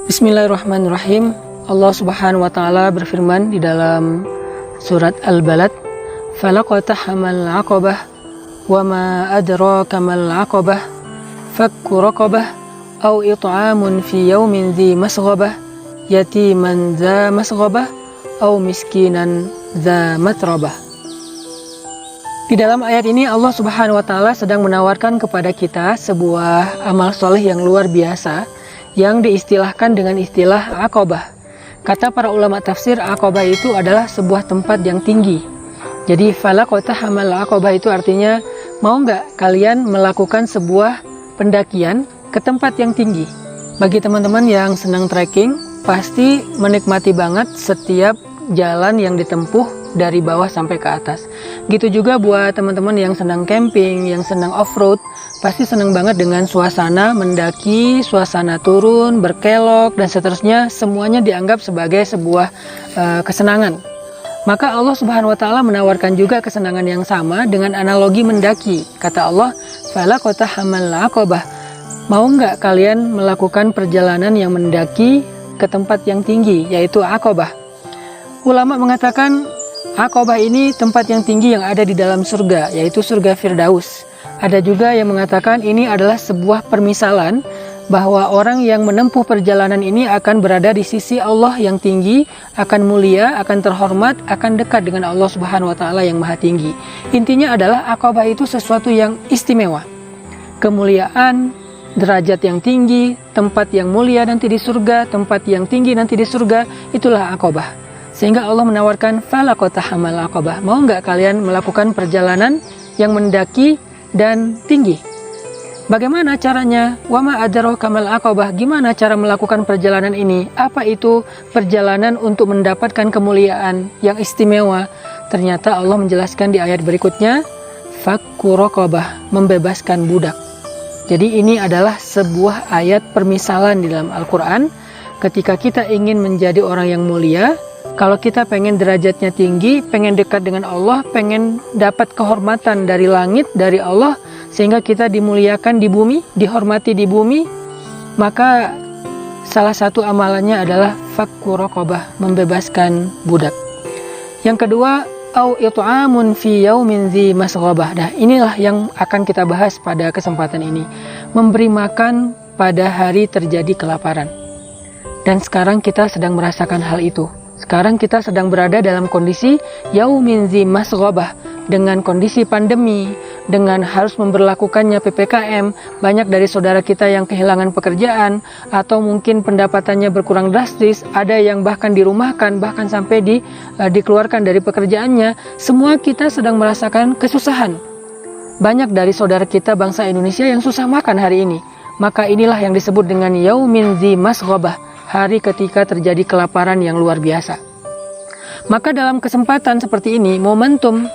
Bismillahirrahmanirrahim. Allah Subhanahu wa taala berfirman di dalam surat Al-Balad, "Falaqatahamal 'aqabah wa ma adraka mal 'aqabah fakku raqabah aw it'amun fi yaumin dzi masghabah yatiman dza masghabah aw miskinan dza matrabah." Di dalam ayat ini Allah Subhanahu wa taala sedang menawarkan kepada kita sebuah amal soleh yang luar biasa yang diistilahkan dengan istilah Aqabah. Kata para ulama tafsir, Aqabah itu adalah sebuah tempat yang tinggi. Jadi falaqatahamal Aqabah itu artinya, mau nggak kalian melakukan sebuah pendakian ke tempat yang tinggi? Bagi teman-teman yang senang trekking, pasti menikmati banget setiap jalan yang ditempuh dari bawah sampai ke atas. Gitu juga buat teman-teman yang senang camping, yang senang off-road, pasti senang banget dengan suasana mendaki, suasana turun, berkelok, dan seterusnya. Semuanya dianggap sebagai sebuah kesenangan. Maka Allah Subhanahu wa taala menawarkan juga kesenangan yang sama dengan analogi mendaki. Kata Allah, "Falaqatahamal 'aqabah." Mau nggak kalian melakukan perjalanan yang mendaki ke tempat yang tinggi, yaitu Aqabah? Ulama mengatakan Aqabah ini tempat yang tinggi yang ada di dalam surga, yaitu surga Firdaus. Ada juga yang mengatakan ini adalah sebuah permisalan bahwa orang yang menempuh perjalanan ini akan berada di sisi Allah yang tinggi, akan mulia, akan terhormat, akan dekat dengan Allah Subhanahu wa taala yang maha tinggi. Intinya adalah Aqabah itu sesuatu yang istimewa. Kemuliaan, derajat yang tinggi, tempat yang mulia nanti di surga, tempat yang tinggi nanti di surga, itulah Aqabah. Sehingga Allah menawarkan falaqatahamal 'aqabah. Mau nggak kalian melakukan perjalanan yang mendaki dan tinggi? Bagaimana caranya? Wa ma adraka mal 'aqabah. Gimana cara melakukan perjalanan ini? Apa itu perjalanan untuk mendapatkan kemuliaan yang istimewa? Ternyata Allah menjelaskan di ayat berikutnya, fakku raqabah, membebaskan budak. Jadi ini adalah sebuah ayat permisalan di dalam Al-Quran. Ketika kita ingin menjadi orang yang mulia, kalau kita pengen derajatnya tinggi, pengen dekat dengan Allah, pengen dapat kehormatan dari langit, dari Allah, sehingga kita dimuliakan di bumi, dihormati di bumi, maka salah satu amalannya adalah fakku raqabah, membebaskan budak. Yang kedua, au it'amun fi yaumin dzi masghabah. Nah, inilah yang akan kita bahas pada kesempatan ini. Memberi makan pada hari terjadi kelaparan. Dan sekarang kita sedang merasakan hal itu. Sekarang kita sedang berada dalam kondisi yaumin dzi masghabah, dengan kondisi pandemi, dengan harus memberlakukannya PPKM. Banyak dari saudara kita yang kehilangan pekerjaan, atau mungkin pendapatannya berkurang drastis, ada yang bahkan dirumahkan, bahkan sampai dikeluarkan dari pekerjaannya. Semua kita sedang merasakan kesusahan. Banyak dari saudara kita bangsa Indonesia yang susah makan hari ini. Maka inilah yang disebut dengan yaumin dzi masghabah, hari ketika terjadi kelaparan yang luar biasa. Maka dalam kesempatan seperti ini, momentum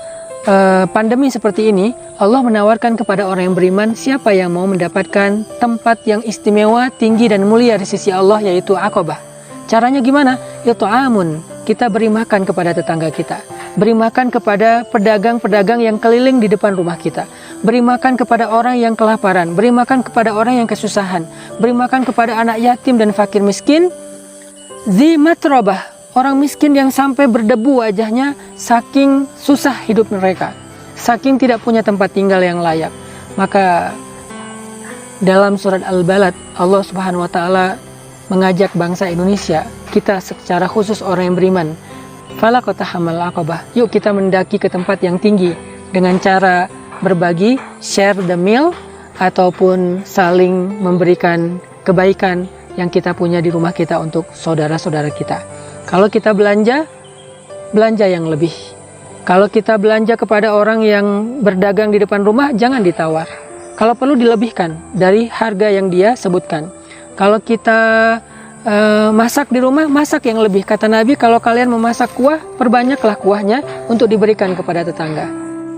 pandemi seperti ini, Allah menawarkan kepada orang yang beriman, siapa yang mau mendapatkan tempat yang istimewa, tinggi dan mulia di sisi Allah, yaitu Aqabah. Caranya gimana? It'amun, kita beri makan kepada tetangga kita, beri makan kepada pedagang-pedagang yang keliling di depan rumah kita, beri makan kepada orang yang kelaparan, beri makan kepada orang yang kesusahan, beri makan kepada anak yatim dan fakir miskin. Dzi matrabah, orang miskin yang sampai berdebu wajahnya saking susah hidup mereka, saking tidak punya tempat tinggal yang layak. Maka dalam surat Al-Balad, Allah Subhanahu wa taala mengajak bangsa Indonesia, kita secara khusus orang yang beriman, falaqatahamal 'aqabah. Yuk kita mendaki ke tempat yang tinggi dengan cara berbagi, share the meal, ataupun saling memberikan kebaikan yang kita punya di rumah kita untuk saudara-saudara kita. Kalau kita belanja yang lebih. Kalau kita belanja kepada orang yang berdagang di depan rumah, jangan ditawar. Kalau perlu dilebihkan dari harga yang dia sebutkan. Kalau kita masak di rumah, masak yang lebih. Kata Nabi, kalau kalian memasak kuah, perbanyaklah kuahnya untuk diberikan kepada tetangga.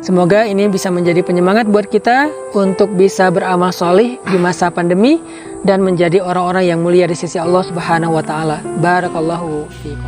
Semoga ini bisa menjadi penyemangat buat kita untuk bisa beramal solih di masa pandemi dan menjadi orang-orang yang mulia di sisi Allah Subhanahu wa taala. Barakallahu fiikum.